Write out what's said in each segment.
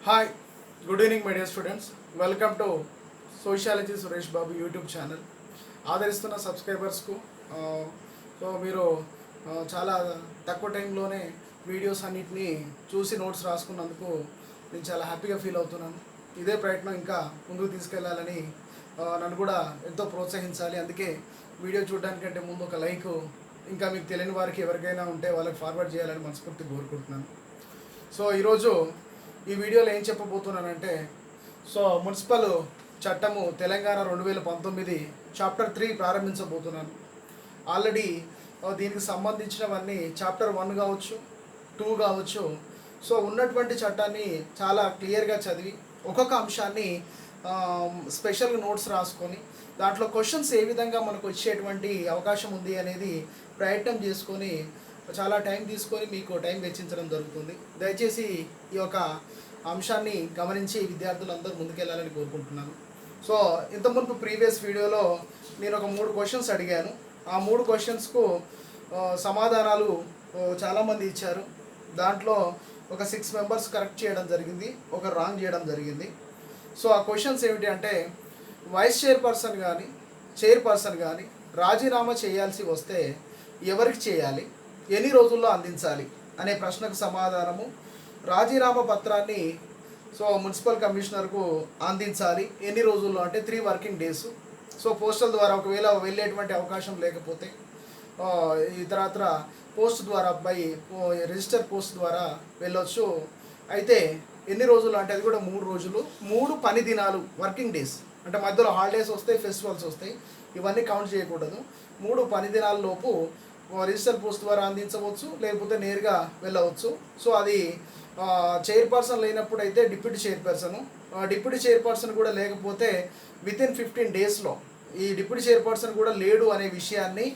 Hi, good evening my dear students. Welcome to sociology Suresh Babu YouTube channel. ఆదరిస్తున్న సబ్స్క్రైబర్స్కు మీరు చాలా తక్కువ టైంలోనే వీడియోస్ అన్నిటినీ చూసి నోట్స్ రాసుకున్నందుకు నేను చాలా హ్యాపీగా ఫీల్ అవుతున్నాను. ఇదే ప్రయత్నం ఇంకా ముందుకు తీసుకెళ్లాలని నన్ను కూడా ఎంతో ప్రోత్సహించాలి. అందుకే వీడియో చూడడానికంటే ముందు ఒక లైక్, ఇంకా మీకు తెలియని వారికి ఎవరికైనా ఉంటే వాళ్ళకి ఫార్వర్డ్ చేయాలని మనస్ఫూర్తి కోరుకుంటున్నాను. సో ఈరోజు ఈ వీడియోలో ఏం చెప్పబోతున్నానంటే, మున్సిపల్ చట్టము తెలంగాణ 2019 చాప్టర్ 3 ప్రారంభించబోతున్నాను. ఆల్రెడీ దీనికి సంబంధించినవన్నీ చాప్టర్ 1 కావచ్చు, 2 కావచ్చు. ఉన్నటువంటి చట్టాన్ని చాలా క్లియర్గా చదివి ఒక్కొక్క అంశాన్ని స్పెషల్ నోట్స్ రాసుకొని దాంట్లో క్వశ్చన్స్ ఏ విధంగా మనకు వచ్చేటువంటి అవకాశం ఉంది అనేది ప్రయత్నం చేసుకొని చాలా టైం తీసుకొని మీకు టైం వెచ్చించడం జరుగుతుంది. దయచేసి ఈ యొక్క అంశాన్ని గమనించి విద్యార్థులందరూ ముందుకెళ్ళాలని కోరుకుంటున్నాను. ఇంత మునుపు ప్రీవియస్ వీడియోలో నేను ఒక 3 క్వశ్చన్స్ అడిగాను. ఆ 3 క్వశ్చన్స్కు సమాధానాలు చాలామంది ఇచ్చారు. దాంట్లో ఒక 6 మెంబర్స్ కరెక్ట్ చేయడం జరిగింది, ఒక రాంగ్ చేయడం జరిగింది. ఆ క్వశ్చన్స్ ఏమిటి అంటే, వైస్ చైర్పర్సన్ కానీ చైర్పర్సన్ కానీ రాజీనామా చేయాల్సి వస్తే ఎవరికి చేయాలి, ఎన్ని రోజుల్లో అందించాలి అనే ప్రశ్నకు సమాధానము, రాజీనామా పత్రాన్ని మున్సిపల్ కమిషనర్కు అందించాలి ఎన్ని రోజుల్లో అంటే 3 వర్కింగ్ డేస్. పోస్టల్ ద్వారా ఒకవేళ వెళ్ళేటువంటి అవకాశం లేకపోతే ఇతరత్ర పోస్ట్ ద్వారా రిజిస్టర్ పోస్ట్ ద్వారా వెళ్ళొచ్చు. అయితే ఎన్ని రోజులు అంటే అది కూడా 3 రోజులు, 3 పని దినాలు, వర్కింగ్ డేస్. అంటే మధ్యలో హాలిడేస్ వస్తాయి, ఫెస్టివల్స్ వస్తాయి, ఇవన్నీ కౌంట్ చేయకూడదు. 3 పని దినాల లోపు రిజిస్టర్ పోస్ట్ ద్వారా అందించవచ్చు, లేకపోతే నేరుగా వెళ్ళవచ్చు. అది చైర్పర్సన్ లేనప్పుడు అయితే డిప్యూటీ చైర్పర్సన్, డిప్యూటీ చైర్పర్సన్ కూడా లేకపోతే వితిన్ 15 డేస్లో ఈ డిప్యూటీ చైర్పర్సన్ కూడా లేడు అనే విషయాన్ని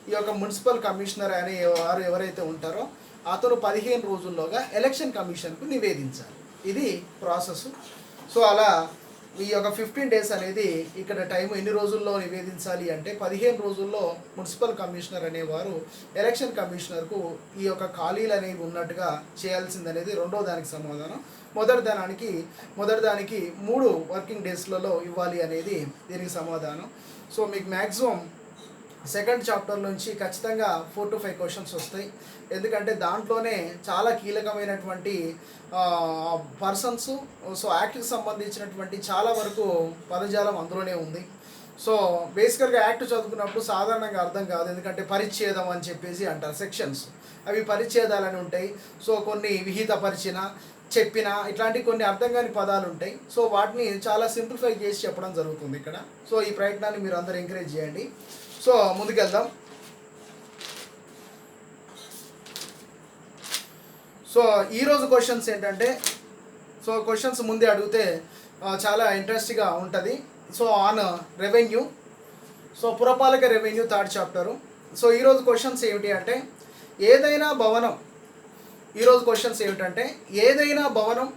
ఈ యొక్క మున్సిపల్ కమిషనర్ అనే వారు ఎవరైతే ఉంటారో అతను 15 రోజుల్లోగా ఎలక్షన్ కమిషన్కు నివేదించాలి. ఇది ప్రాసెస్. అలా ఈ యొక్క 15 డేస్ అనేది ఇక్కడ టైం ఎన్ని రోజుల్లో నివేదించాలి అంటే 15 రోజుల్లో మున్సిపల్ కమిషనర్ అనేవారు ఎలక్షన్ కమిషనర్కు ఈ యొక్క ఖాళీలు అనేవి ఉన్నట్టుగా చేయాల్సిందనేది రెండో దానికి సమాధానం. మొదటి దానికి 3 వర్కింగ్ డేస్లలో ఇవ్వాలి అనేది దీనికి సమాధానం. మీకు మ్యాక్సిమం సెకండ్ చాప్టర్ నుంచి ఖచ్చితంగా 4 to 5 క్వశ్చన్స్ వస్తాయి. ఎందుకంటే దాంట్లోనే చాలా కీలకమైనటువంటి పర్సన్స్, యాక్ట్కి సంబంధించినటువంటి చాలా వరకు పదజాలం అందులోనే ఉంది. బేసికల్గా యాక్ట్ చదువుకున్నప్పుడు సాధారణంగా అర్థం కాదు, ఎందుకంటే పరిచ్ఛేదం అని చెప్పేసి అంటారు. సెక్షన్స్ అవి పరిచ్ఛేదాలని ఉంటాయి. కొన్ని విహిత పరిచిన, చెప్పిన, ఇట్లాంటి కొన్ని అర్థం కాని పదాలు ఉంటాయి. వాటిని చాలా సింప్లిఫై చేసి చెప్పడం జరుగుతుంది ఇక్కడ. ఈ ప్రయత్నాన్ని మీరు అందరూ ఎంకరేజ్ చేయండి. ముందుకెళ్దాం. ఈరోజు క్వశ్చన్స్ ఏంటంటే, క్వశ్చన్స్ ముందే అడిగితే చాలా ఇంట్రెస్ట్గా ఉంటుంది. ఆన్ రెవెన్యూ, పురపాలక రెవెన్యూ 3rd చాప్టరు. ఈరోజు క్వశ్చన్స్ ఏమిటి అంటే, ఏదైనా భవనం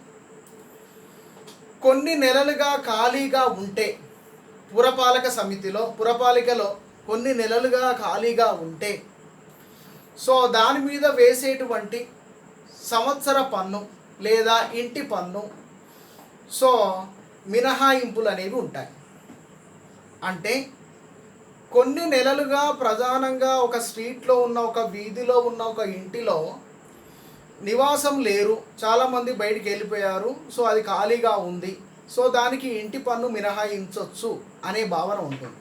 కొన్ని నెలలుగా ఖాళీగా ఉంటే, పురపాలికలో కొన్ని నెలలుగా ఖాళీగా ఉంటే దాని మీద వేసేటువంటి సంవత్సర పన్ను లేదా ఇంటి పన్ను మినహాయింపులు అనేవి ఉంటాయి. అంటే కొన్ని నెలలుగా ప్రధానంగా ఒక స్ట్రీట్లో ఉన్న, ఒక వీధిలో ఉన్న ఒక ఇంటిలో నివాసం లేరు, చాలామంది బయటికి వెళ్ళిపోయారు, అది ఖాళీగా ఉంది, దానికి ఇంటి పన్ను మినహాయించవచ్చు అనే భావన ఉంటుంది.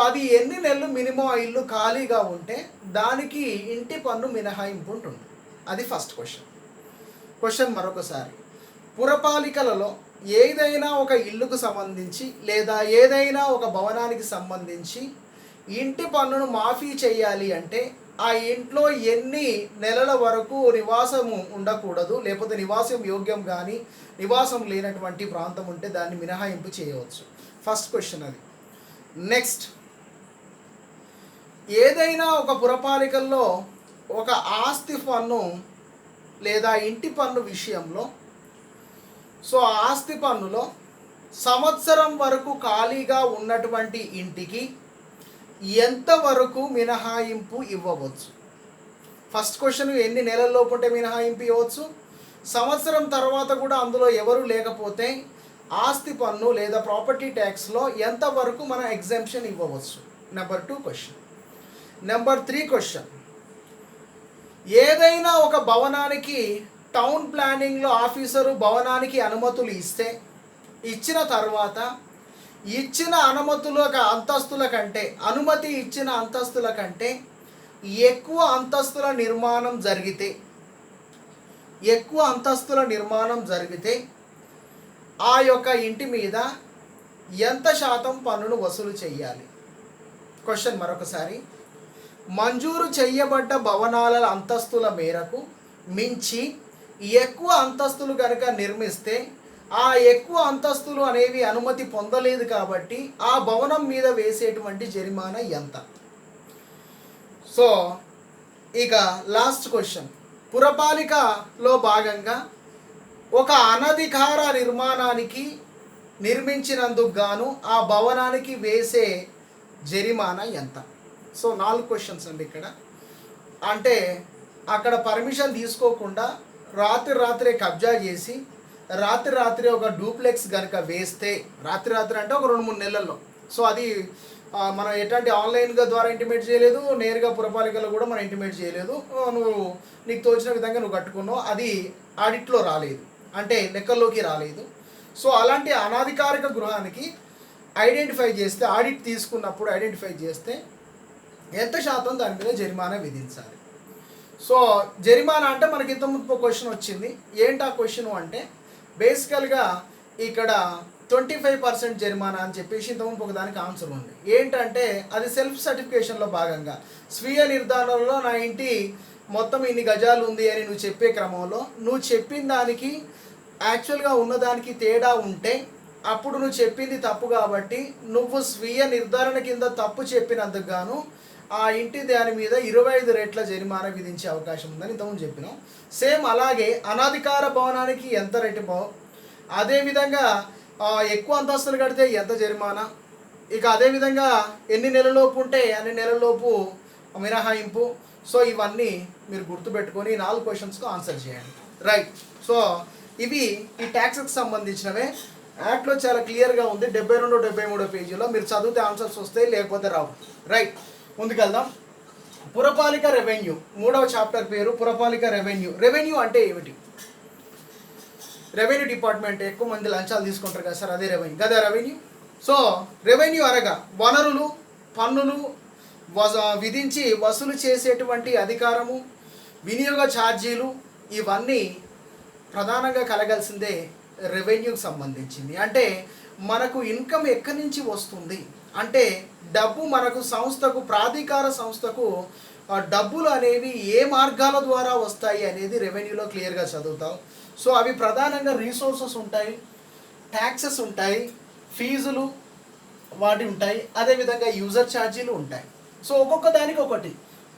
అది ఎన్ని నెలలు మినిమం ఆ ఇల్లు ఖాళీగా ఉంటే దానికి ఇంటి పన్ను మినహాయింపు ఉంటుంది. అది ఫస్ట్ క్వశ్చన్ మరొకసారి, పురపాలికలలో ఏదైనా ఒక ఇల్లుకు సంబంధించి లేదా ఏదైనా ఒక భవనానికి సంబంధించి ఇంటి పన్నును మాఫీ చేయాలి అంటే ఆ ఇంట్లో ఎన్ని నెలల వరకు నివాసము ఉండకూడదు, లేకపోతే నివాసం యోగ్యం కానీ నివాసం లేనటువంటి ప్రాంతం ఉంటే దాన్ని మినహాయింపు చేయవచ్చు. ఫస్ట్ క్వశ్చన్ అది. నెక్స్ట్, ఏదైనా ఒక పురపాలికల్లో ఒక ఆస్తి పన్ను లేదా ఇంటి పన్ను విషయంలో ఆస్తి పన్నులో సంవత్సరం వరకు ఖాళీగా ఉన్నటువంటి ఇంటికి ఎంతవరకు మినహాయింపు ఇవ్వవచ్చు? ఫస్ట్ క్వశ్చన్, ఎన్ని నెలల లోపు ఉంటే మినహాయింపు ఇవ్వచ్చు? సంవత్సరం తర్వాత కూడా అందులో ఎవరు లేకపోతే ఆస్తి పన్ను లేదా ప్రాపర్టీ ట్యాక్స్లో ఎంతవరకు మనం ఎగ్జామ్షన్ ఇవ్వవచ్చు. Number 2 question. Number 3 question. ఏదైనా ఒక భవనానికి టౌన్ ప్లానింగ్లో ఆఫీసరు భవనానికి అనుమతులు ఇచ్చిన తర్వాత ఇచ్చిన అనుమతి ఇచ్చిన అంతస్తుల కంటే ఎక్కువ అంతస్తుల నిర్మాణం జరిగితే ఆ యొక్క ఇంటి మీద ఎంత శాతం పన్నును వసూలు చేయాలి? క్వశ్చన్ మరొకసారి. మంజూరు చేయబడ్డ భవనాల అంతస్తుల మేరకు మించి ఎక్కువ అంతస్తులు కనుక నిర్మిస్తే ఆ ఎక్కువ అంతస్తులు అనేవి అనుమతి పొందలేదు కాబట్టి ఆ భవనం మీద వేసేటువంటి జరిమానా ఎంత? సో ఇక లాస్ట్ క్వశ్చన్. పురపాలికలో భాగంగా ఒక అనధికార నిర్మాణానికి నిర్మించినందుకు గాను ఆ భవనానికి వేసే జరిమానా ఎంత? సో 4 క్వశ్చన్స్ అండి ఇక్కడ. అంటే అక్కడ పర్మిషన్ తీసుకోకుండా రాత్రే కబ్జా చేసి రాత్రి ఒక డూప్లెక్స్ కనుక వేస్తే రాత్రి అంటే ఒక 2-3 నెలల్లో. సో అది మనం ఎట్లాంటి ఆన్లైన్గా ద్వారా ఇంటిమేట్ చేయలేదు, నేరుగా పురపాలికలో కూడా మనం ఇంటిమేట్ చేయలేదు. నువ్వు నీకు తోచిన విధంగా నువ్వు కట్టుకున్నావు, అది ఆడిట్లో రాలేదు, అంటే లెక్కల్లోకి రాలేదు. సో అలాంటి అనాధికారిక గృహానికి ఆడిట్ తీసుకున్నప్పుడు ఐడెంటిఫై చేస్తే ఎంత శాతం దాని మీద జరిమానా విధించాలి? సో జరిమానా అంటే మనకి ఇంతకుముందు క్వశ్చన్ వచ్చింది. ఏంటి ఆ క్వశ్చన్ అంటే బేసికల్గా ఇక్కడ 25% జరిమానా అని చెప్పేసి ఇంతకుముందు ఒక దానికి ఆన్సర్ ఉంది. ఏంటంటే అది సెల్ఫ్ సర్టిఫికేషన్లో భాగంగా స్వీయ నిర్ధారణలో నా ఇంటి మొత్తం ఇన్ని గజాలు ఉంది అని నువ్వు చెప్పే క్రమంలో నువ్వు చెప్పిన దానికి యాక్చువల్గా ఉన్నదానికి తేడా ఉంటే అప్పుడు నువ్వు చెప్పింది తప్పు కాబట్టి నువ్వు స్వీయ నిర్ధారణ కింద తప్పు చెప్పినందుకు గాను ఆ ఇంటి దాని మీద 25 రెట్ల జరిమానా విధించే అవకాశం ఉందని ఇంతకుముందు చెప్పినాం. సేమ్ అలాగే అనాధికార భవనానికి ఎంత రెట్టింపో, అదేవిధంగా ఎక్కువ అంతస్తులు కడితే ఎంత జరిమానా, ఇక అదేవిధంగా ఎన్ని నెలలోపు ఉంటే అన్ని నెలలలోపు మినహాయింపు. సో ఇవన్నీ మీరు గుర్తుపెట్టుకొని 4 క్వశ్చన్స్కు ఆన్సర్ చేయండి. రైట్. సో ఇవి ఈ ట్యాక్స్కి సంబంధించినవే. యాక్ట్లో చాలా క్లియర్గా ఉంది, 72-73 పేజీలో. మీరు చదివితే ఆన్సర్స్ వస్తాయి, లేకపోతే రావు. రైట్, ముందుకెళ్దాం. పురపాలిక రెవెన్యూ 3వ చాప్టర్ పేరు పురపాలిక రెవెన్యూ. రెవెన్యూ అంటే ఏమిటి? రెవెన్యూ డిపార్ట్మెంట్ ఎక్కువ మంది లంచాలు తీసుకుంటారు కదా సార్, అదే రెవెన్యూ. సో రెవెన్యూ అనగా వనరులు, పన్నులు విధించి వసూలు చేసేటువంటి అధికారము, వినియోగ ఛార్జీలు, ఇవన్నీ ప్రధానంగా కలగాల్సిందే రెవెన్యూకి సంబంధించింది. అంటే మనకు ఇన్కమ్ ఎక్కడి నుంచి వస్తుంది అంటే డబ్బు మనకు సంస్థకు, ప్రాధికార సంస్థకు డబ్బులు అనేవి ఏ మార్గాల ద్వారా వస్తాయి అనేది రెవెన్యూలో క్లియర్గా చదువుతాం. సో అవి ప్రధానంగా రీసోర్సెస్ ఉంటాయి, ట్యాక్సెస్ ఉంటాయి, ఫీజులు వాటి ఉంటాయి, అదేవిధంగా యూజర్ ఛార్జీలు ఉంటాయి. సో ఒక్కొక్క దానికి ఒకటి.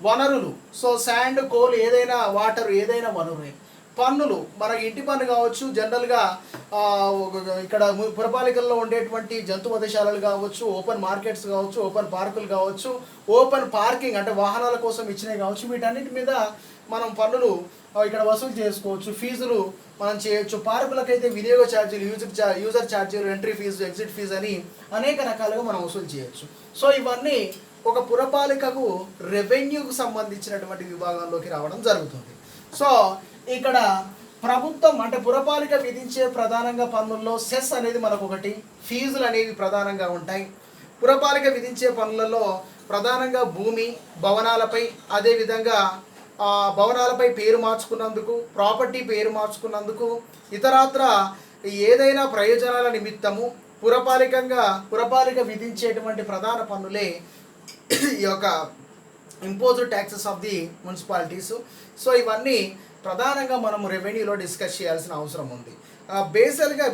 వనరులు, సో శాండ్, కోల్, ఏదైనా వాటర్, ఏదైనా వనరులే. పన్నులు, మనకి ఇంటి పన్ను కావచ్చు, జనరల్గా ఇక్కడ పురపాలికల్లో ఉండేటువంటి జంతు వధశాలలు కావచ్చు, ఓపెన్ మార్కెట్స్ కావచ్చు, ఓపెన్ పార్కులు కావచ్చు, ఓపెన్ పార్కింగ్ అంటే వాహనాల కోసం ఇచ్చినవి కావచ్చు, వీటన్నిటి మీద మనం పన్నులు ఇక్కడ వసూలు చేసుకోవచ్చు. ఫీజులు మనం చేయొచ్చు. పార్కులకైతే వినియోగ ఛార్జీలు, యూజర్ ఛార్జీలు, ఎంట్రీ ఫీజు, ఎగ్జిట్ ఫీజు అని అనేక రకాలుగా మనం వసూలు చేయొచ్చు. సో ఇవన్నీ ఒక పురపాలికకు రెవెన్యూకు సంబంధించినటువంటి విభాగంలోకి రావడం జరుగుతుంది. సో ఇక్కడ ప్రభుత్వం అంటే పురపాలిక విధించే ప్రధానంగా పన్నుల్లో సెస్ అనేది మనకు ఒకటి, ఫీజులు అనేవి ప్రధానంగా ఉంటాయి. పురపాలిక విధించే పన్నులలో ప్రధానంగా భూమి, భవనాలపై, అదేవిధంగా భవనాలపై పేరు మార్చుకున్నందుకు, ప్రాపర్టీ పేరు మార్చుకున్నందుకు, ఇతరాత్ర ఏదైనా ప్రయోజనాల నిమిత్తము పురపాలిక విధించేటువంటి ప్రధాన పన్నులే ఈ యొక్క imposed taxes of the municipalities. So ఇవన్నీ ప్రధానంగా మనము రెవెన్యూలో డిస్కస్ చేయాల్సిన అవసరం ఉంది.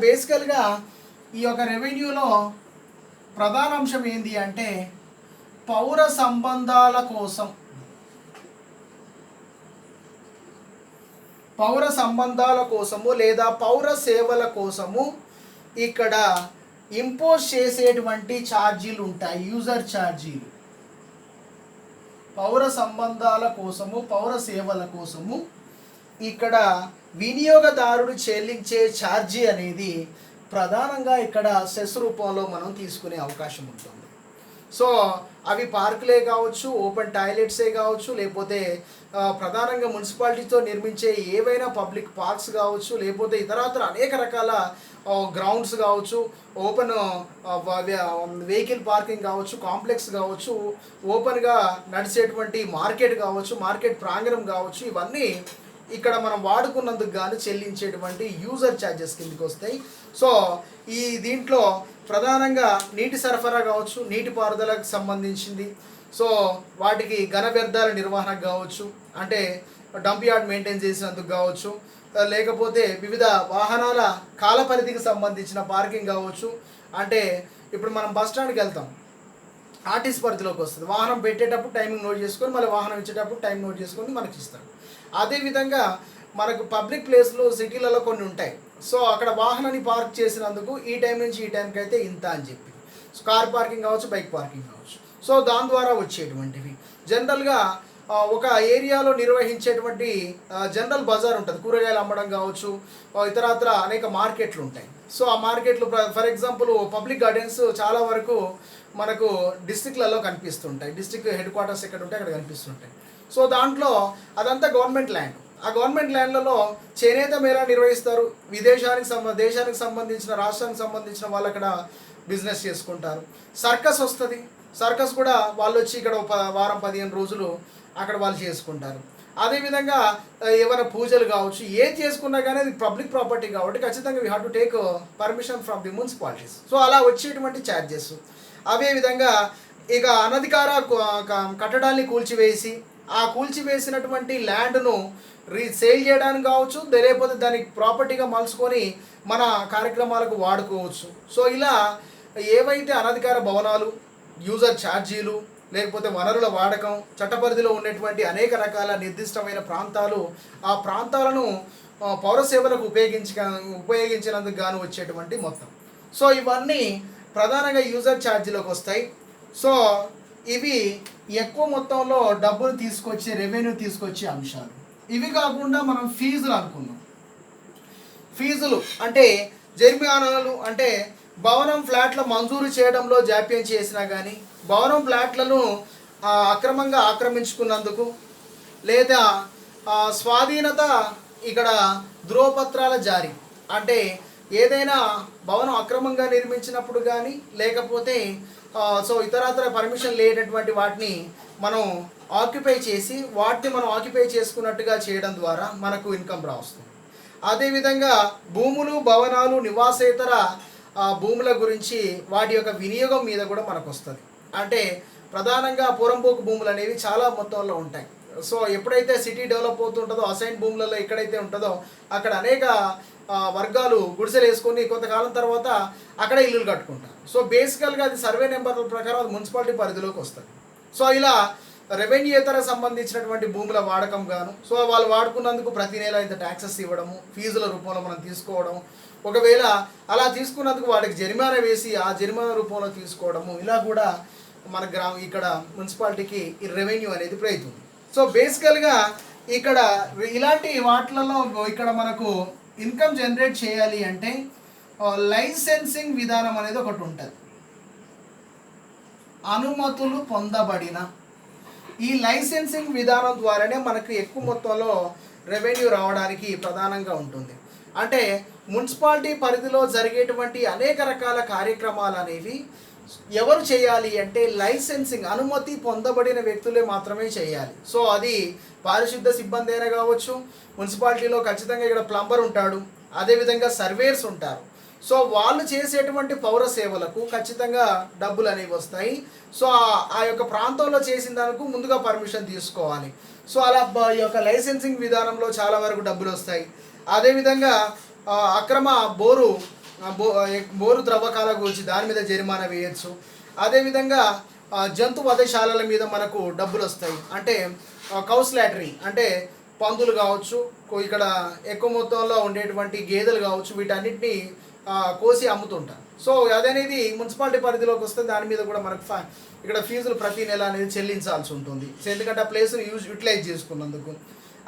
బేసికల్గా ఈ యొక్క రెవెన్యూలో ప్రధాన అంశం ఏంటి అంటే పౌర సంబంధాల కోసము లేదా పౌర సేవల కోసము ఇక్కడ ఇంపోజ్ చేసేటువంటి ఛార్జీలు ఉంటాయి, యూజర్ ఛార్జీలు. పౌర సంబంధాల కోసము, పౌర సేవల కోసము ఇక్కడ వినియోగదారుడు చెల్లించే ఛార్జీ అనేది ప్రధానంగా ఇక్కడ సెస్ రూపంలో మనం తీసుకునే అవకాశం ఉంటుంది. సో అవి పార్కులే కావచ్చు, ఓపెన్ టాయిలెట్సే కావచ్చు, లేకపోతే ప్రధానంగా మున్సిపాలిటీతో నిర్మించే ఏవైనా పబ్లిక్ పార్క్స్ కావచ్చు, లేకపోతే ఇతరత్ర అనేక రకాల గ్రౌండ్స్ కావచ్చు, ఓపెన్ వెహికల్ పార్కింగ్ కావచ్చు, కాంప్లెక్స్ కావచ్చు, ఓపెన్గా నడిచేటువంటి మార్కెట్ కావచ్చు, మార్కెట్ ప్రాంగణం కావచ్చు, ఇవన్నీ ఇక్కడ మనం వాడుకున్నందుకు గాను చెల్లించేటువంటి యూజర్ ఛార్జెస్ కిందకి వస్తాయి. సో ఈ దీంట్లో ప్రధానంగా నీటి సరఫరా కావచ్చు, నీటిపారుదలకు సంబంధించింది, సో వాటికి ఘన వ్యర్థాల నిర్వహణకు కావచ్చు, అంటే డంప్ యార్డ్ మెయింటైన్ చేసినందుకు కావచ్చు, లేకపోతే వివిధ వాహనాల కాలపరిధికి సంబంధించిన పార్కింగ్ కావచ్చు. అంటే ఇప్పుడు మనం బస్ స్టాండ్కి వెళ్తాం, ఆర్టీసీ పరిధిలోకి వస్తుంది. వాహనం పెట్టేటప్పుడు టైమింగ్ నోట్ చేసుకొని మళ్ళీ వాహనం ఇచ్చేటప్పుడు టైం నోట్ చేసుకొని మనకి ఇస్తారు. అదేవిధంగా మనకు పబ్లిక్ ప్లేస్లు సిటీలలో కొన్ని ఉంటాయి. సో అక్కడ వాహనాన్ని పార్క్ చేసినందుకు ఈ టైం నుంచి ఈ టైంకి అయితే ఇంత అని చెప్పి, సో కార్ పార్కింగ్ కావచ్చు, బైక్ పార్కింగ్ కావచ్చు. సో దాని ద్వారా వచ్చేటువంటివి జనరల్గా ఒక ఏరియాలో నిర్వహించేటువంటి జనరల్ బజార్ ఉంటుంది, కూరగాయలు అమ్మడం కావచ్చు, ఇతరత్ర అనేక మార్కెట్లు ఉంటాయి. సో ఆ మార్కెట్లు ఫర్ ఎగ్జాంపుల్ పబ్లిక్ గార్డెన్స్ చాలా వరకు మనకు డిస్ట్రిక్ట్లలో కనిపిస్తుంటాయి. డిస్ట్రిక్ట్ హెడ్ క్వార్టర్స్ ఎక్కడ ఉంటే అక్కడ కనిపిస్తుంటాయి. సో దాంట్లో అదంతా గవర్నమెంట్ ల్యాండ్. ఆ గవర్నమెంట్ ల్యాండ్లలో చేనేత మేళా నిర్వహిస్తారు. దేశానికి సంబంధించిన, రాష్ట్రానికి సంబంధించిన వాళ్ళు అక్కడ బిజినెస్ చేసుకుంటారు. సర్కస్ వస్తుంది, సర్కస్ కూడా వాళ్ళు వచ్చి ఇక్కడ వారం 15 రోజులు అక్కడ వాళ్ళు చేసుకుంటారు. అదేవిధంగా ఏమైనా పూజలు కావచ్చు, ఏది చేసుకున్నా కానీ అది పబ్లిక్ ప్రాపర్టీ కాబట్టి ఖచ్చితంగా we have to take permission from the municipalities. So అలా వచ్చేటువంటి ఛార్జెస్. అదేవిధంగా ఇక అనధికార కట్టడాల్ని కూల్చివేసి ఆ కూల్చివేసినటువంటి ల్యాండ్ను సేల్ చేయడానికి కావచ్చు, లేకపోతే దానికి ప్రాపర్టీగా మలుచుకొని మన కార్యక్రమాలకు వాడుకోవచ్చు. సో ఇలా ఏవైతే అనధికార భవనాలు, యూజర్ ఛార్జీలు, లేకపోతే వనరుల వాడకం, చట్టపరిధిలో ఉన్నటువంటి అనేక రకాల నిర్దిష్టమైన ప్రాంతాలు, ఆ ప్రాంతాలను పౌర సేవలకు ఉపయోగించినందుకు గాను వచ్చేటువంటి మొత్తం. సో ఇవన్నీ ప్రధానంగా యూజర్ ఛార్జీలోకి వస్తాయి. సో ఇవి ఎక్కువ మొత్తంలో డబ్బులు తీసుకొచ్చే, రెవెన్యూ తీసుకొచ్చే అంశాలు. ఇవి కాకుండా మనం ఫీజులు అనుకున్నాం. ఫీజులు అంటే జరిమానాలు, అంటే భవనం ఫ్లాట్ల మంజూరు చేయడంలో జాప్యం చేసినా కానీ, భవనం ఫ్లాట్లను అక్రమంగా ఆక్రమించుకున్నందుకు, లేదా స్వాధీనత ఇక్కడ ధృవపత్రాల జారీ, అంటే ఏదైనా భవనం అక్రమంగా నిర్మించినప్పుడు కానీ, లేకపోతే సో ఇతరత్ర పర్మిషన్ లేనటువంటి వాటిని మనం ఆక్యుపై చేసి వాటిని మనం ఆక్యుపై చేసుకున్నట్టుగా చేయడం ద్వారా మనకు ఇన్కమ్ వస్తుంది. అదేవిధంగా భూములు, భవనాలు, నివాసేతర భూముల గురించి వాటి యొక్క వినియోగం మీద కూడా మనకు వస్తుంది. అంటే ప్రధానంగా పూరంపోకు భూములు అనేవి చాలా మొత్తంలో ఉంటాయి. సో ఎప్పుడైతే సిటీ డెవలప్ అవుతుంటుందో, అసైన్ భూములలో ఎక్కడైతే ఉంటుందో అక్కడ అనేక వర్గాలు గుడిసెలు వేసుకొని కొంతకాలం తర్వాత అక్కడే ఇల్లులు కట్టుకుంటారు. సో బేసికల్గా అది సర్వే నెంబర్ల ప్రకారం అది మున్సిపాలిటీ పరిధిలోకి వస్తుంది. సో ఇలా రెవెన్యూయేతర సంబంధించినటువంటి భూముల వాడకం గాను, సో వాళ్ళు వాడుకున్నందుకు ప్రతి నెల ఇంత ట్యాక్సెస్ ఇవ్వడము, ఫీజుల రూపంలో మనం తీసుకోవడం, ఒకవేళ అలా తీసుకున్నందుకు వాడికి జరిమానా వేసి ఆ జరిమానా రూపంలో తీసుకోవడము, ఇలా కూడా మన ఇక్కడ మున్సిపాలిటీకి ఈ రెవెన్యూ అనేది ప్రయత్నం. సో బేసికల్గా ఇక్కడ ఇలాంటి వాటిలలో ఇక్కడ మనకు ఇన్కమ్ జనరేట్ చేయాలి అంటే లైసెన్సింగ్ విధానం అనేది ఒకటి ఉంటుంది. అనుమతులు పొందబడిన ఈ లైసెన్సింగ్ విధానం ద్వారానే మనకు ఎక్కువ మొత్తంలో రెవెన్యూ రావడానికి ప్రధానంగా ఉంటుంది. అంటే మున్సిపాలిటీ పరిధిలో జరిగేటువంటి అనేక రకాల కార్యక్రమాలు అనేవి ఎవరు చేయాలి అంటే లైసెన్సింగ్, అనుమతి పొందబడిన వ్యక్తులే మాత్రమే చేయాలి. సో అది పారిశుద్ధ సిబ్బంది అయినా కావచ్చు, మున్సిపాలిటీలో ఖచ్చితంగా ఇక్కడ ప్లంబర్ ఉంటాడు, అదేవిధంగా సర్వేయర్స్ ఉంటారు. సో వాళ్ళు చేసేటువంటి పౌర సేవలకు ఖచ్చితంగా డబ్బులు అనేవి వస్తాయి. సో ఆ యొక్క ప్రాంతంలో చేసిన దానికి ముందుగా పర్మిషన్ తీసుకోవాలి. సో అలా ఈ యొక్క లైసెన్సింగ్ విధానంలో చాలా వరకు డబ్బులు వస్తాయి. అదేవిధంగా అక్రమ బోరు త్రవ్వకాల గురించి దాని మీద జరిమానా వేయచ్చు. అదేవిధంగా జంతు వధశాలల మీద మనకు డబ్బులు వస్తాయి. అంటే కౌస్లాటరీ, అంటే పందులు కావచ్చు, ఇక్కడ ఎక్కువ మొత్తంలో ఉండేటువంటి గేదెలు కావచ్చు, వీటన్నిటిని కోసి అమ్ముతుంటారు. సో అదనేది మున్సిపాలిటీ పరిధిలోకి వస్తే దాని మీద కూడా మనకు ఇక్కడ ఫీజులు ప్రతి నెల అనేది చెల్లించాల్సి ఉంటుంది. సో ఎందుకంటే ఆ ప్లేస్ని యూటిలైజ్ చేసుకున్నందుకు.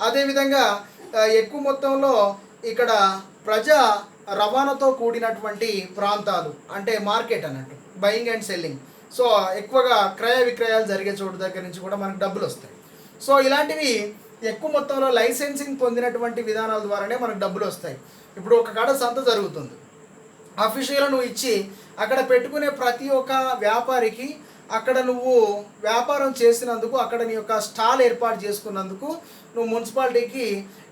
అదేవిధంగా ఎక్కువ మొత్తంలో ఇక్కడ ప్రజా రవాణాతో కూడినటువంటి ప్రాంతాలు అంటే మార్కెట్ అన్నట్టు, బయింగ్ అండ్ సెల్లింగ్. సో ఎక్కువగా క్రయ విక్రయాలు జరిగే చోటు దగ్గర నుంచి కూడా మనకు డబ్బులు వస్తాయి. సో ఇలాంటివి ఎక్కువ మొత్తంలో లైసెన్సింగ్ పొందినటువంటి విధానాల ద్వారానే మనకు డబ్బులు వస్తాయి. ఇప్పుడు ఒక కాడ సంత జరుగుతుంది, అఫీషియల్ నువ్వు ఇచ్చి అక్కడ పెట్టుకునే ప్రతి ఒక్క వ్యాపారికి అక్కడ నువ్వు వ్యాపారం చేసినందుకు, అక్కడ నీ యొక్క స్టాల్ ఏర్పాటు చేసుకున్నందుకు నువ్వు మున్సిపాలిటీకి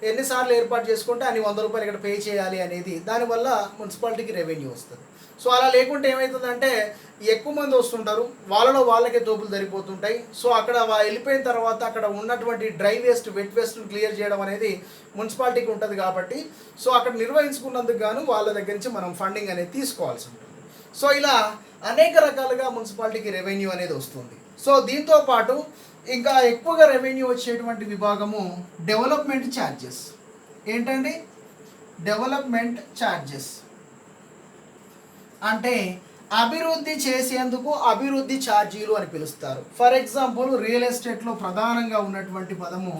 ఎన్నిసార్లు ఏర్పాటు చేసుకుంటే అన్ని 100 రూపాయలు ఇక్కడ పే చేయాలి అనేది, దానివల్ల మున్సిపాలిటీకి రెవెన్యూ వస్తుంది. సో అలా లేకుంటే ఏమవుతుందంటే ఎక్కువ మంది వస్తుంటారు, వాళ్ళకే తోపులు సరిపోతుంటాయి. సో అక్కడ వెళ్ళిపోయిన తర్వాత అక్కడ ఉన్నటువంటి డ్రై వేస్ట్, వెట్ వేస్ట్ని క్లియర్ చేయడం అనేది మున్సిపాలిటీకి ఉంటుంది కాబట్టి సో అక్కడ నిర్వహించుకున్నందుకు గాను వాళ్ళ దగ్గర నుంచి మనం ఫండింగ్ అనేది తీసుకోవాల్సి ఉంటుంది. సో ఇలా అనేక రకాలుగా మున్సిపాలిటీకి రెవెన్యూ అనేది వస్తుంది. సో దీంతో పాటు ఇంకా ఎక్కువగా రెవెన్యూ వచ్చేటువంటి విభాగము డెవలప్మెంట్ ఛార్జెస్. ఏంటండి డెవలప్మెంట్ ఛార్జెస్ అంటే అభివృద్ధి చేసేందుకు అభివృద్ధి ఛార్జీలు అని పిలుస్తారు. ఫర్ ఎగ్జాంపుల్ రియల్ ఎస్టేట్లో ప్రధానంగా ఉన్నటువంటి పదము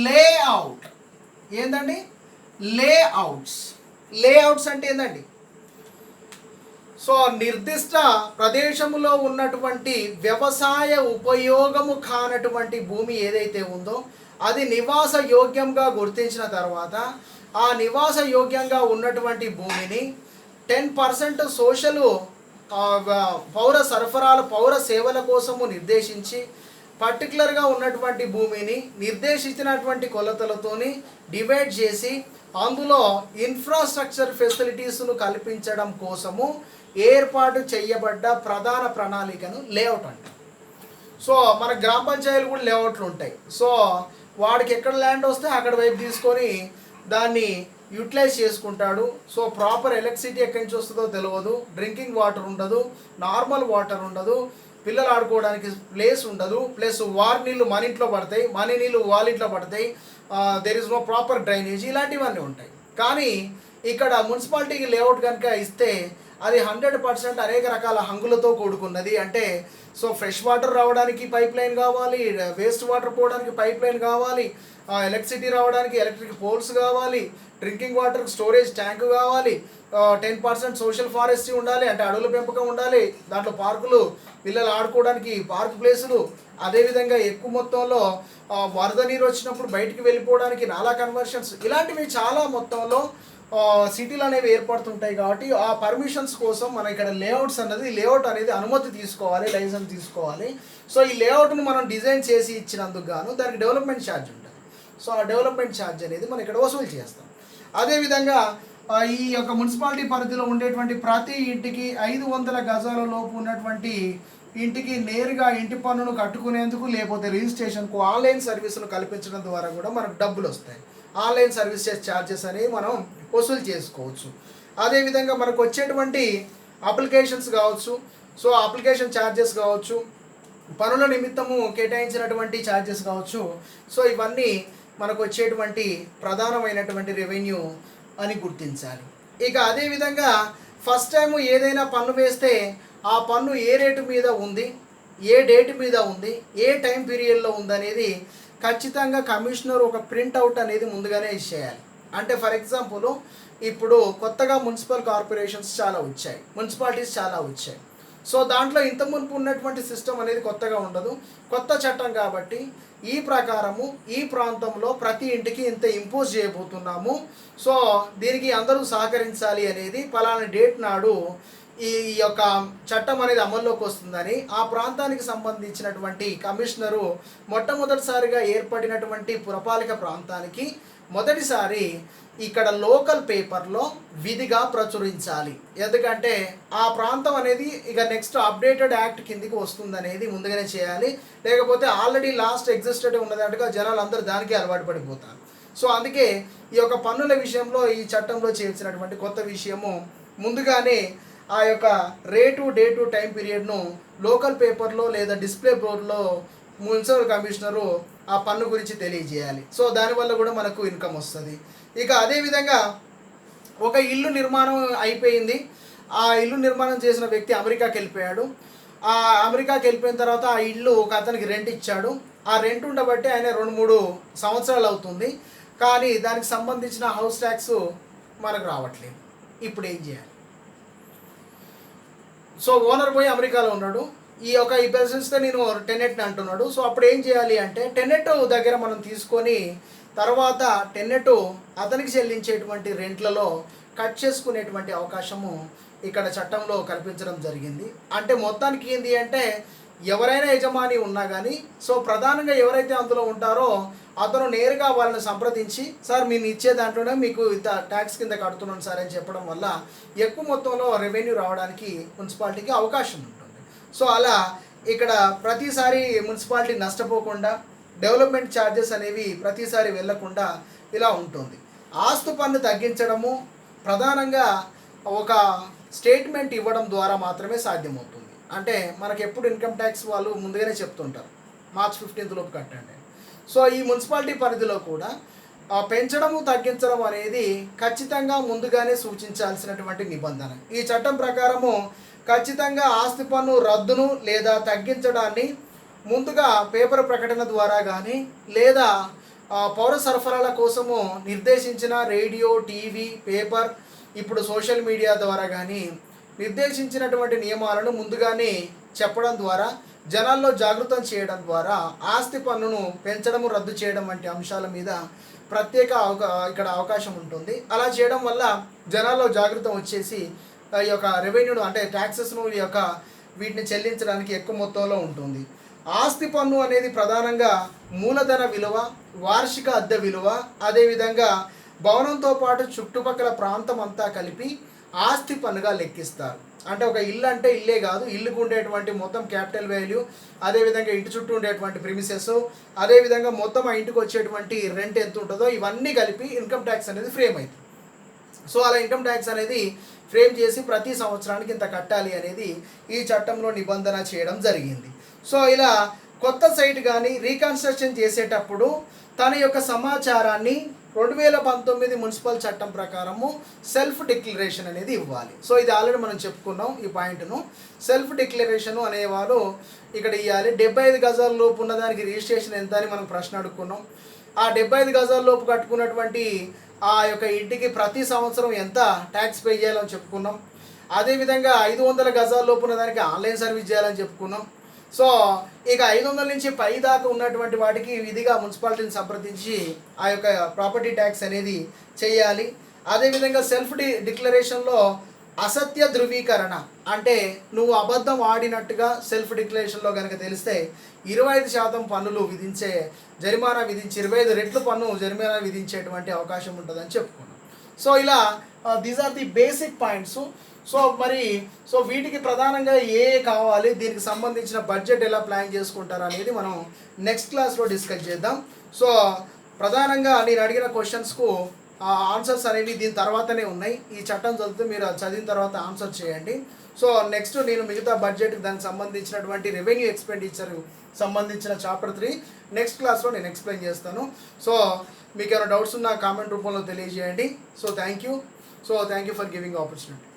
లేఅవుట్. ఏందండి లేఅవుట్స్? లేఅవుట్స్ అంటే ఏందండి? సో నిర్దిష్ట ప్రదేశంలో ఉన్నటువంటి వ్యవసాయ ఉపయోగము కానటువంటి భూమి ఏదైతే ఉందో అది నివాస యోగ్యంగా గుర్తించిన తర్వాత ఆ నివాస యోగ్యంగా ఉన్నటువంటి భూమిని 10% సోషల్ పౌర సరఫరాల పౌర సేవల కోసము నిర్దేశించి పర్టికులర్గా ఉన్నటువంటి భూమిని నిర్దేశించినటువంటి కొలతలతోని డివైడ్ చేసి అందులో ఇన్ఫ్రాస్ట్రక్చర్ ఫెసిలిటీస్ను కల్పించడం కోసము ఏర్పాటు చేయబడ్డ ప్రధాన ప్రణాళికను లేఅవుట్ అంటారు. సో మన గ్రామ పంచాయతీలు కూడా లేఅవుట్లు ఉంటాయి. సో వాడికి ఎక్కడ ల్యాండ్ వస్తే అక్కడ వైపు తీసుకొని దాన్ని యూటిలైజ్ చేసుకుంటాడు. సో ప్రాపర్ ఎలక్ట్రిసిటీ ఎక్కడి నుంచి వస్తుందో తెలియదు, డ్రింకింగ్ వాటర్ ఉండదు, నార్మల్ వాటర్ ఉండదు, పిల్లలు ఆడుకోవడానికి ప్లేస్ ఉండదు, ప్లస్ వారి నీళ్ళు మన ఇంట్లో పడతాయి, మన నీళ్ళు వాళ్ళ ఇంట్లో పడతాయి, there is no proper drainage, ఇలాంటివన్నీ ఉంటాయి. కానీ ఇక్కడ మున్సిపాలిటీకి లేఅవుట్ కనుక ఇస్తే అది 100% అనేక రకాల హంగులతో కూడుకున్నది. అంటే సో ఫ్రెష్ వాటర్ రావడానికి పైప్ లైన్ కావాలి, వేస్ట్ వాటర్ పోవడానికి పైప్ లైన్ కావాలి, ఎలక్ట్రిసిటీ రావడానికి ఎలక్ట్రిక్ పోల్స్ కావాలి, డ్రింకింగ్ వాటర్ స్టోరేజ్ ట్యాంక్ కావాలి, 10% సోషల్ ఫారెస్ట్రీ ఉండాలి, అంటే అడవుల పెంపకం ఉండాలి, దాంట్లో పార్కులు, పిల్లలు ఆడుకోవడానికి పార్క్ ప్లేసులు, అదేవిధంగా ఎక్కువ మొత్తంలో వరద నీరు వచ్చినప్పుడు బయటికి వెళ్ళిపోవడానికి నాలా కన్వర్షన్స్, ఇలాంటివి చాలా మొత్తంలో సిటీలు అనేవి ఏర్పడుతుంటాయి. కాబట్టి ఆ పర్మిషన్స్ కోసం మనం ఇక్కడ లేఅవుట్ అనేది అనుమతి తీసుకోవాలి, లైసెన్స్ తీసుకోవాలి. సో ఈ లేఅవుట్ను మనం డిజైన్ చేసి ఇచ్చినందుకు గాను దానికి డెవలప్మెంట్ ఛార్జ్ ఉంటుంది. సో ఆ డెవలప్మెంట్ ఛార్జ్ అనేది మనం ఇక్కడ వసూలు చేస్తాం. అదేవిధంగా ఈ యొక్క మున్సిపాలిటీ పరిధిలో ఉండేటువంటి ప్రతి ఇంటికి 500 గజాల లోపు ఉన్నటువంటి ఇంటికి నేరుగా ఇంటి పన్నును కట్టుకునేందుకు లేకపోతే రిజిస్ట్రేషన్కు ఆన్లైన్ సర్వీసును కల్పించడం ద్వారా కూడా మనకు డబ్బులు వస్తాయి. ఆన్లైన్ సర్వీసెస్ ఛార్జెస్ అనేవి మనం వసూలు చేసుకోవచ్చు. అదేవిధంగా మనకు వచ్చేటువంటి అప్లికేషన్స్ కావచ్చు, సో అప్లికేషన్ ఛార్జెస్ కావచ్చు, పనుల నిమిత్తము కేటాయించినటువంటి ఛార్జెస్ కావచ్చు, సో ఇవన్నీ మనకు వచ్చేటువంటి ప్రధానమైనటువంటి రెవెన్యూ అని గుర్తించాలి. ఇక అదేవిధంగా ఫస్ట్ టైం ఏదైనా పన్ను వేస్తే ఆ పన్ను ఏ రేటు మీద ఉంది, ఏ డేట్ మీద ఉంది, ఏ టైం పీరియడ్లో ఉందనేది ఖచ్చితంగా కమిషనర్ ఒక ప్రింట్అవుట్ అనేది ముందుగానే ఇచ్చేయాలి. అంటే ఫర్ ఎగ్జాంపుల్ ఇప్పుడు కొత్తగా మున్సిపల్ కార్పొరేషన్స్ చాలా వచ్చాయి, మున్సిపాలిటీస్ చాలా వచ్చాయి. సో దాంట్లో ఇంత మునుపు ఉన్నటువంటి సిస్టమ్ అనేది కొత్తగా ఉండదు, కొత్త చట్టం కాబట్టి ఈ ప్రకారము ఈ ప్రాంతంలో ప్రతి ఇంటికి ఇంత ఇంపోజ్ చేయబోతున్నాము, సో దీనికి అందరూ సహకరించాలి అనేది పలానా డేట్ నాడు ఈ యొక్క చట్టం అనేది అమల్లోకి వస్తుందని ఆ ప్రాంతానికి సంబంధించినటువంటి కమిషనరు మొట్టమొదటిసారిగా ఏర్పడినటువంటి పురపాలిక ప్రాంతానికి మొదటిసారి ఇక్కడ లోకల్ పేపర్లో విధిగా ప్రచురించాలి. ఎందుకంటే ఆ ప్రాంతం అనేది ఇక నెక్స్ట్ అప్డేటెడ్ యాక్ట్ కిందికి వస్తుందనేది ముందుగానే చేయాలి. లేకపోతే ఆల్రెడీ లాస్ట్ ఎగ్జిస్టెడ్ ఉన్నట్టుగా జనాలు అందరూ దానికి అలవాటు పడిపోతారు. సో అందుకే ఈ యొక్క పన్నుల విషయంలో ఈ చట్టంలో చేర్చినటువంటి కొత్త విషయము ముందుగానే ఆ యొక్క రేటు, డేటు, టైం పీరియడ్ను లోకల్ పేపర్లో లేదా డిస్ప్లే బోర్డులో మున్సిపల్ కమిషనరు ఆ పన్ను గురించి తెలియజేయాలి. సో దానివల్ల కూడా మనకు ఇన్కమ్ వస్తుంది. ఇక అదేవిధంగా ఒక ఇల్లు నిర్మాణం అయిపోయింది, ఆ ఇల్లు నిర్మాణం చేసిన వ్యక్తి అమెరికాకి వెళ్ళిపోయాడు. ఆ అమెరికాకి వెళ్ళిపోయిన తర్వాత ఆ ఇల్లు ఒక అతనికి రెంట్ ఇచ్చాడు. ఆ రెంట్ ఉండబట్టి ఆయన 2-3 సంవత్సరాలు అవుతుంది. కానీ దానికి సంబంధించిన హౌస్ ట్యాక్స్ మనకు రావట్లేదు. ఇప్పుడు ఏం చేయాలి? సో ఓనర్ పోయి అమెరికాలో ఉన్నాడు, ఈ బిజినెస్తో నేను టెనెట్ని అంటున్నాడు. సో అప్పుడు ఏం చేయాలి అంటే టెనెట్ దగ్గర మనం తీసుకొని తర్వాత టెనెట్ అతనికి చెల్లించేటువంటి రెంట్లలో కట్ చేసుకునేటువంటి అవకాశము ఇక్కడ చట్టంలో కల్పించడం జరిగింది. అంటే మొత్తానికి ఏంటి అంటే ఎవరైనా యజమాని ఉన్నా కానీ సో ప్రధానంగా ఎవరైతే అందులో ఉంటారో అతను నేరుగా వాళ్ళని సంప్రదించి సార్ మీరు ఇచ్చే దాంట్లోనే మీకు ఇంత ట్యాక్స్ కింద కడుతున్నాను సార్ అని చెప్పడం వల్ల ఎక్కువ మొత్తంలో రెవెన్యూ రావడానికి మున్సిపాలిటీకి అవకాశం ఉంటుంది. సో అలా ఇక్కడ ప్రతిసారి మున్సిపాలిటీ నష్టపోకుండా డెవలప్మెంట్ ఛార్జెస్ అనేవి ప్రతిసారి వెళ్లకుండా ఇలా ఉంటుంది. ఆస్తు పన్ను తగ్గించడము ప్రధానంగా ఒక స్టేట్మెంట్ ఇవ్వడం ద్వారా మాత్రమే సాధ్యమవుతుంది. అంటే మనకు ఎప్పుడు ఇన్కమ్ ట్యాక్స్ వాళ్ళు ముందుగానే చెప్తుంటారు March 15 లోపు కట్టండి. సో ఈ మున్సిపాలిటీ పరిధిలో కూడా పెంచడము తగ్గించడం అనేది ఖచ్చితంగా ముందుగానే సూచించాల్సినటువంటి నిబంధన. ఈ చట్టం ప్రకారము ఖచ్చితంగా ఆస్తి పన్ను రద్దును లేదా తగ్గించడాన్ని ముందుగా పేపర్ ప్రకటన ద్వారా కానీ లేదా పౌర సరఫరాల కోసము నిర్దేశించిన రేడియో, టీవీ, పేపర్, ఇప్పుడు సోషల్ మీడియా ద్వారా కానీ నిర్దేశించినటువంటి నియమాలను ముందుగానే చెప్పడం ద్వారా జనాల్లో జాగృతం చేయడం ద్వారా ఆస్తి పన్నును పెంచడము రద్దు చేయడం వంటి అంశాల మీద ప్రత్యేక ఇక్కడ అవకాశం ఉంటుంది. అలా చేయడం వల్ల జనాల్లో జాగృతం వచ్చేసి ఈ యొక్క రెవెన్యూను అంటే ట్యాక్సెస్ను ఈ యొక్క వీటిని చెల్లించడానికి ఎక్కువ మొత్తంలో ఉంటుంది. ఆస్తి పన్ను అనేది ప్రధానంగా మూలధన విలువ, వార్షిక అద్దె విలువ, అదేవిధంగా భవనంతో పాటు చుట్టుపక్కల ప్రాంతం అంతా కలిపి ఆస్తి పన్నుగా లెక్కిస్తారు. అంటే ఒక ఇల్లు అంటే ఇల్లే కాదు, ఇల్లుకు ఉండేటువంటి మొత్తం క్యాపిటల్ వాల్యూ, అదేవిధంగా ఇంటి చుట్టూ ఉండేటువంటి ప్రిమిసెస్, అదేవిధంగా మొత్తం ఆ ఇంటికి వచ్చేటువంటి రెంట్ ఎంత ఉంటుందో ఇవన్నీ కలిపి ఇన్కమ్ ట్యాక్స్ అనేది ఫ్రేమ్ అవుతుంది. సో అలా ఇన్కమ్ ట్యాక్స్ అనేది ఫ్రేమ్ చేసి ప్రతి సంవత్సరానికి ఇంత కట్టాలి అనేది ఈ చట్టంలో నిబంధన చేయడం జరిగింది. సో ఇలా కొత్త సైట్ కానీ రీకన్స్ట్రక్షన్ చేసేటప్పుడు తన యొక్క సమాచారాన్ని 2019 మున్సిపల్ చట్టం ప్రకారము సెల్ఫ్ డిక్లరేషన్ అనేది ఇవ్వాలి. సో ఇది ఆల్రెడీ మనం చెప్పుకున్నాం ఈ పాయింట్ను. సెల్ఫ్ డిక్లరేషన్ అనేవారు ఇక్కడ ఇవ్వాలి. 75 గజాల లోపు ఉన్నదానికి రిజిస్ట్రేషన్ ఎంత అని మనం ప్రశ్న అడుక్కున్నాం. ఆ 75 గజాల లోపు కట్టుకున్నటువంటి ఆ యొక్క ఇంటికి ప్రతి సంవత్సరం ఎంత ట్యాక్స్ పే చేయాలని చెప్పుకున్నాం. అదేవిధంగా 500 గజాల లోపు ఉన్నదానికి ఆన్లైన్ సర్వీస్ చేయాలని చెప్పుకున్నాం. సో ఇక 500 నుంచి పై దాకా ఉన్నటువంటి వాటికి విధిగా మున్సిపాలిటీని సంప్రదించి ఆ యొక్క ప్రాపర్టీ ట్యాక్స్ అనేది చేయాలి. అదేవిధంగా సెల్ఫ్ డిక్లరేషన్లో అసత్య ధృవీకరణ అంటే నువ్వు అబద్ధం ఆడినట్టుగా సెల్ఫ్ డిక్లరేషన్లో కనుక తెలిస్తే 25% పన్నులు జరిమానా విధించి 25 రెట్లు పన్ను జరిమానా విధించేటువంటి అవకాశం ఉంటుందని చెప్పుకున్నాం. సో ఇలా these are the basic points. So వీటికి ప్రధానంగా ఏ కావాలి, దీనికి సంబంధించిన బడ్జెట్ ఎలా ప్లాన్ చేసుకుంటారు అనేది మనం నెక్స్ట్ క్లాస్లో డిస్కస్ చేద్దాం. సో ప్రధానంగా నేను అడిగిన క్వశ్చన్స్కు ఆన్సర్స్ అనేవి దీని తర్వాతనే ఉన్నాయి. ఈ చట్టం చదివితే మీరు చదివిన తర్వాత ఆన్సర్ చేయండి. సో నెక్స్ట్ నేను మిగతా బడ్జెట్కి దానికి సంబంధించినటువంటి రెవెన్యూ ఎక్స్పెండిచర్ సంబంధించిన చాప్టర్ 3 నెక్స్ట్ క్లాస్లో నేను ఎక్స్ప్లెయిన్ చేస్తాను. సో మీకు ఏమైనా డౌట్స్ ఉన్నా కామెంట్ రూపంలో తెలియజేయండి. So thank you for giving opportunity.